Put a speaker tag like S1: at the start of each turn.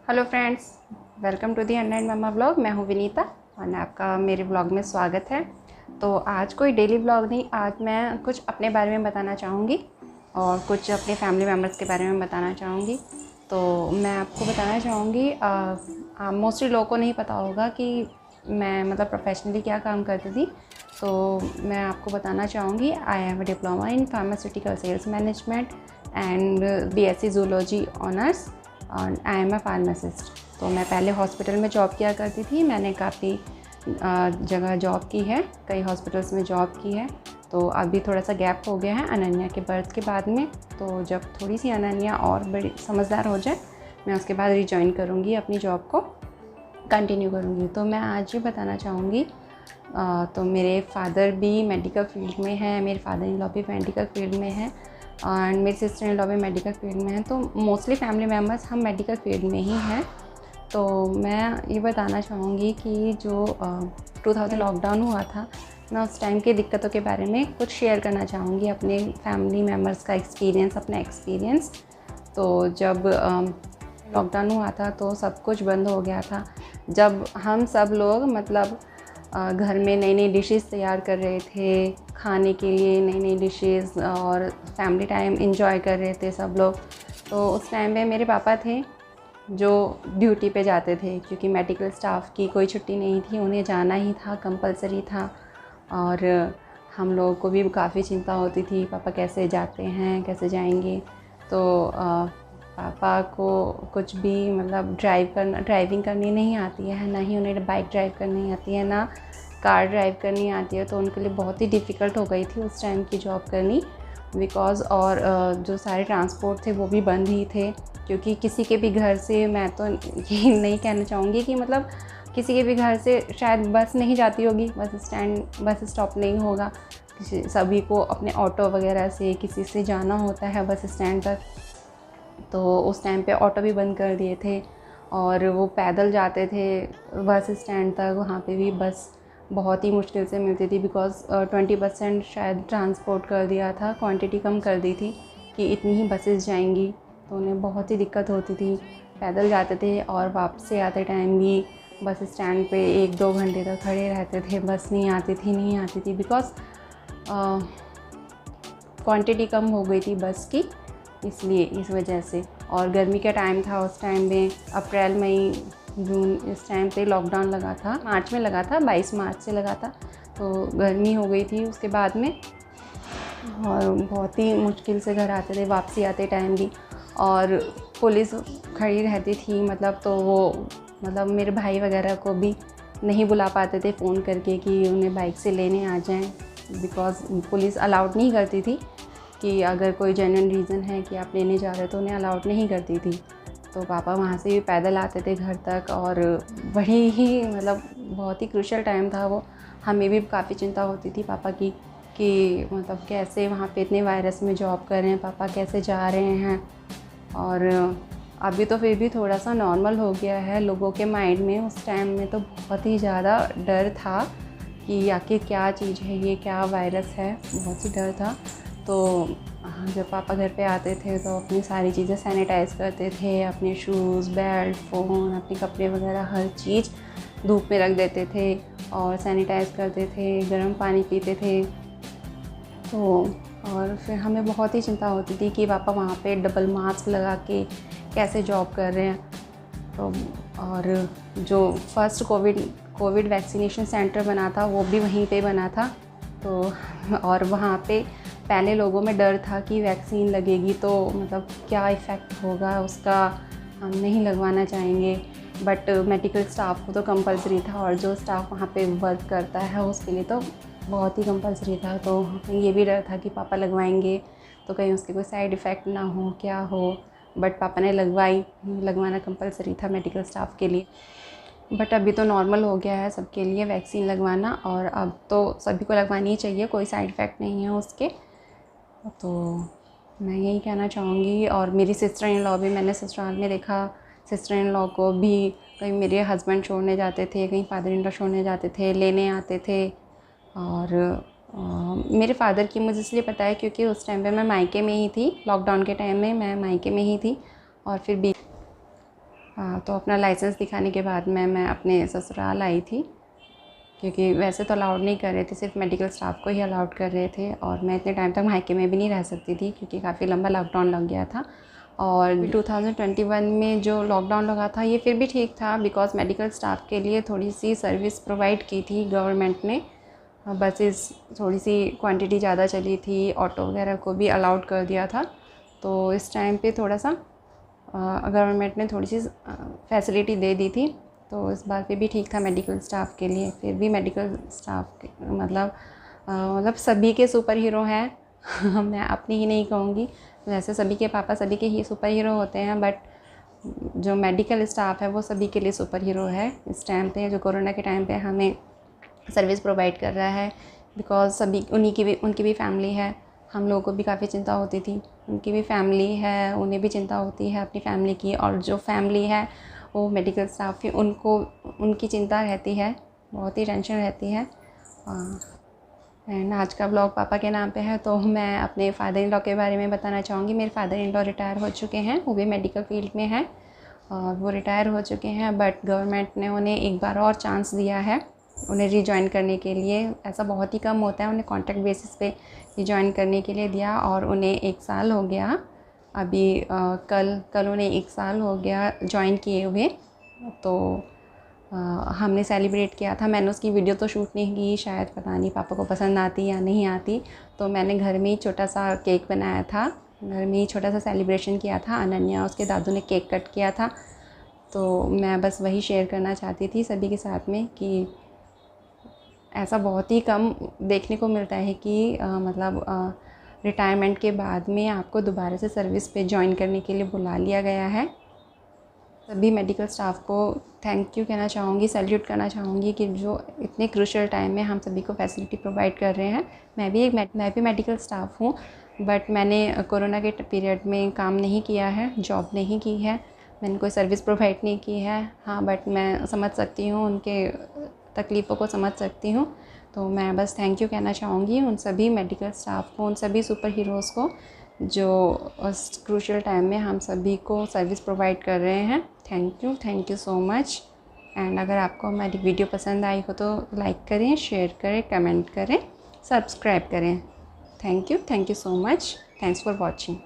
S1: Hello friends, welcome to the online mama blog. मैं हूँ विनीता और आपका मेरे ब्लॉग में स्वागत है। तो आज कोई डेली ब्लॉग नहीं, आज मैं कुछ अपने बारे में बताना चाहूँगी और कुछ अपने फैमिली मेम्बर्स के बारे में बताना चाहूँगी। तो मैं आपको बताना चाहूँगी, मोस्टली लोगों को नहीं पता होगा कि मैं मतलब प्रोफेशनली क्या काम करती थी। तो मैं आपको बताना चाहूँगी, I have a diploma in pharmaceutical sales management and BSc zoology honours और आई एम अ फार्मासिस्ट। तो मैं पहले हॉस्पिटल में जॉब किया करती थी। मैंने काफ़ी जगह जॉब की है, कई हॉस्पिटल्स में जॉब की है। तो अभी थोड़ा सा गैप हो गया है अनन्या के बर्थ के बाद में। तो जब थोड़ी सी अनन्या और बड़ी समझदार हो जाए, मैं उसके बाद रिजॉइन करूँगी, अपनी जॉब को कंटिन्यू करूँगी। तो मैं आज ये बताना चाहूँगी, तो मेरे फादर भी मेडिकल फील्ड में है, मेरे फादर इन लॉ भी मेडिकल फील्ड में है और मेरी सिस्टर इन लॉ भी मेडिकल फील्ड में है। तो मोस्टली फैमिली मेम्बर्स हम मेडिकल फील्ड में ही हैं। तो मैं ये बताना चाहूँगी कि जो 2000 लॉकडाउन हुआ था, मैं उस टाइम की दिक्कतों के बारे में कुछ शेयर करना चाहूँगी, अपने फैमिली मेम्बर्स का एक्सपीरियंस, अपना एक्सपीरियंस। तो जब लॉकडाउन हुआ था तो सब कुछ बंद हो गया था। जब हम सब लोग मतलब घर में नई नई डिशेस तैयार कर रहे थे, खाने के लिए नई नई डिशेस, और फैमिली टाइम एंजॉय कर रहे थे सब लोग। तो उस टाइम पे मेरे पापा थे जो ड्यूटी पे जाते थे, क्योंकि मेडिकल स्टाफ की कोई छुट्टी नहीं थी, उन्हें जाना ही था, कंपलसरी था। और हम लोगों को भी काफ़ी चिंता होती थी, पापा कैसे जाते हैं, कैसे जाएंगे। तो पापा को कुछ भी मतलब ड्राइविंग करनी नहीं आती है, ना ही उन्हें बाइक ड्राइव करनी आती है, ना कार ड्राइव करनी आती है। तो उनके लिए बहुत ही डिफ़िकल्ट हो गई थी उस टाइम की जॉब करनी, बिकॉज़ और जो सारे ट्रांसपोर्ट थे वो भी बंद ही थे। क्योंकि किसी के भी घर से, मैं तो ये नहीं कहना चाहूँगी कि मतलब किसी के भी घर से शायद बस नहीं जाती होगी, बस स्टॉप नहीं होगा, सभी को अपने ऑटो वगैरह से किसी से जाना होता है बस स्टैंड तक। तो उस टाइम पे ऑटो भी बंद कर दिए थे और वो पैदल जाते थे बस स्टैंड तक। वहाँ पे भी बस बहुत ही मुश्किल से मिलती थी, बिकॉज़ 20% शायद ट्रांसपोर्ट कर दिया था, क्वांटिटी कम कर दी थी कि इतनी ही बसेस जाएंगी। तो उन्हें बहुत ही दिक्कत होती थी, पैदल जाते थे और वापस आते टाइम भी बस स्टैंड पे 1-2 घंटे तक खड़े रहते थे। बस नहीं आती थी बिकॉज़ क्वांटिटी कम हो गई थी बस की, इसलिए इस वजह से। और गर्मी का टाइम था उस टाइम में, अप्रैल मई जून इस टाइम पे लॉकडाउन लगा था, मार्च में लगा था, 22 मार्च से लगा था। तो गर्मी हो गई थी उसके बाद में और बहुत ही मुश्किल से घर आते थे, वापसी आते टाइम भी। और पुलिस खड़ी रहती थी, मतलब तो वो मतलब मेरे भाई वगैरह को भी नहीं बुला पाते थे फ़ोन करके कि उन्हें बाइक से लेने आ जाएं, बिकॉज़ पुलिस अलाउड नहीं करती थी कि अगर कोई जेन्युइन रीज़न है कि आप लेने जा रहे हो तो उन्हें अलाउड नहीं करती थी। तो पापा वहाँ से भी पैदल आते थे घर तक और बड़ी ही मतलब बहुत ही क्रूशियल टाइम था वो। हमें भी काफ़ी चिंता होती थी पापा की कि मतलब कैसे वहाँ पे इतने वायरस में जॉब कर रहे हैं, पापा कैसे जा रहे हैं। और अभी तो फिर भी थोड़ा सा नॉर्मल हो गया है लोगों के माइंड में। उस टाइम में तो बहुत ही ज़्यादा डर था कि आखिर क्या चीज़ है ये, क्या वायरस है, बहुत ही डर था। तो जब पापा घर पे आते थे तो अपनी सारी चीज़ें सैनिटाइज़ करते थे, अपने शूज़, बेल्ट, फ़ोन, अपने कपड़े वगैरह हर चीज़ धूप में रख देते थे और सैनिटाइज़ करते थे, गर्म पानी पीते थे। तो और फिर हमें बहुत ही चिंता होती थी कि पापा वहाँ पे डबल मास्क लगा के कैसे जॉब कर रहे हैं। तो और जो फर्स्ट कोविड वैक्सीनेशन सेंटर बना था वो भी वहीं पे बना था। तो और वहाँ पे पहले लोगों में डर था कि वैक्सीन लगेगी तो मतलब क्या इफ़ेक्ट होगा उसका, हम नहीं लगवाना चाहेंगे। बट मेडिकल स्टाफ को तो कंपलसरी था और जो स्टाफ वहाँ पे वर्क करता है उसके लिए तो बहुत ही कंपलसरी था। तो ये भी डर था कि पापा लगवाएंगे तो कहीं उसके कोई साइड इफ़ेक्ट ना हो, क्या हो। बट पापा ने लगवाना कंपलसरी था मेडिकल स्टाफ के लिए। बट अभी तो नॉर्मल हो गया है सबके लिए वैक्सीन लगवाना, और अब तो सभी को लगवानी ही चाहिए, कोई साइड इफ़ेक्ट नहीं है उसके। तो मैं यही कहना चाहूँगी। और मेरी सिस्टर इन लॉ भी मैंने ससुराल में देखा, सिस्टर इन लॉ को भी कहीं मेरे हस्बैंड छोड़ने जाते थे, कहीं फादर इन लॉ छोड़ने जाते थे, लेने आते थे। और मेरे फ़ादर की मुझे इसलिए पता है क्योंकि उस टाइम पे मैं मायके में ही थी, लॉकडाउन के टाइम में मैं मायके में ही थी। और फिर तो अपना लाइसेंस दिखाने के बाद मैं अपने ससुराल आई थी, क्योंकि वैसे तो अलाउड नहीं कर रहे थे, सिर्फ मेडिकल स्टाफ को ही अलाउड कर रहे थे। और मैं इतने टाइम तक मायके में भी नहीं रह सकती थी, क्योंकि काफ़ी लंबा लॉकडाउन लग गया था। और 2021 में जो लॉकडाउन लगा था ये फिर भी ठीक था, बिकॉज़ मेडिकल स्टाफ के लिए थोड़ी सी सर्विस प्रोवाइड की थी गवर्नमेंट ने। बसेस थोड़ी सी क्वांटिटी ज़्यादा चली थी, ऑटो वगैरह को भी अलाउड कर दिया था। तो इस टाइम पे थोड़ा सा गवर्नमेंट ने थोड़ी सी फैसिलिटी दे दी थी, तो इस बार फिर भी ठीक था मेडिकल स्टाफ के लिए। फिर भी मेडिकल स्टाफ के मतलब सभी के सुपर हीरो हैं मैं अपनी ही नहीं कहूँगी, वैसे सभी के पापा सभी के ही सुपर हीरो होते हैं, बट जो मेडिकल स्टाफ है वो सभी के लिए सुपर हीरो है इस टाइम पे, जो कोरोना के टाइम पे हमें सर्विस प्रोवाइड कर रहा है। बिकॉज़ सभी उनकी भी फैमिली है, हम लोगों को भी काफ़ी चिंता होती थी, उनकी भी फैमिली है, उन्हें भी चिंता होती है अपनी फैमिली की। और जो फैमिली है वो मेडिकल स्टाफ की, उनकी चिंता रहती है, बहुत ही टेंशन रहती है। एंड आज का ब्लॉग पापा के नाम पे है, तो मैं अपने फादर इन लॉ के बारे में बताना चाहूँगी। मेरे फादर इन लॉ रिटायर हो चुके हैं, वो भी मेडिकल फील्ड में हैं और वो रिटायर हो चुके हैं, बट गवर्नमेंट ने उन्हें एक बार और चांस दिया है उन्हें रिजॉइन करने के लिए। ऐसा बहुत ही कम होता है, उन्हें कॉन्ट्रैक्ट बेसिस पे रिजॉइन करने के लिए दिया, और उन्हें 1 साल हो गया अभी। कल उन्हें 1 साल हो गया ज्वाइन किए हुए। तो हमने सेलिब्रेट किया था। मैंने उसकी वीडियो तो शूट नहीं की, शायद पता नहीं पापा को पसंद आती या नहीं आती, तो मैंने घर में ही छोटा सा केक बनाया था, घर में ही छोटा सा सेलिब्रेशन किया था। अनन्या उसके दादू ने केक कट किया था, तो मैं बस वही शेयर करना चाहती थी सभी के साथ में कि ऐसा बहुत ही कम देखने को मिलता है कि रिटायरमेंट के बाद में आपको दोबारा से सर्विस पे ज्वाइन करने के लिए बुला लिया गया है। सभी मेडिकल स्टाफ को थैंक यू कहना चाहूँगी, सैल्यूट करना चाहूँगी कि जो इतने क्रूशियल टाइम में हम सभी को फैसिलिटी प्रोवाइड कर रहे हैं। मैं भी मेडिकल स्टाफ हूँ, बट मैंने कोरोना के पीरियड में काम नहीं किया है, जॉब नहीं की है, मैंने कोई सर्विस प्रोवाइड नहीं की है। हाँ, बट मैं समझ सकती हूँ, उनके तकलीफ़ों को समझ सकती हूँ। तो मैं बस थैंक यू कहना चाहूँगी उन सभी मेडिकल स्टाफ को, उन सभी सुपर हीरोज़ को जो उस क्रूशियल टाइम में हम सभी को सर्विस प्रोवाइड कर रहे हैं। Thank you so much. And अगर आपको हमारी वीडियो पसंद आई हो तो लाइक करें, शेयर करें, कमेंट करें, सब्सक्राइब करें। Thank you so much. Thanks for watching.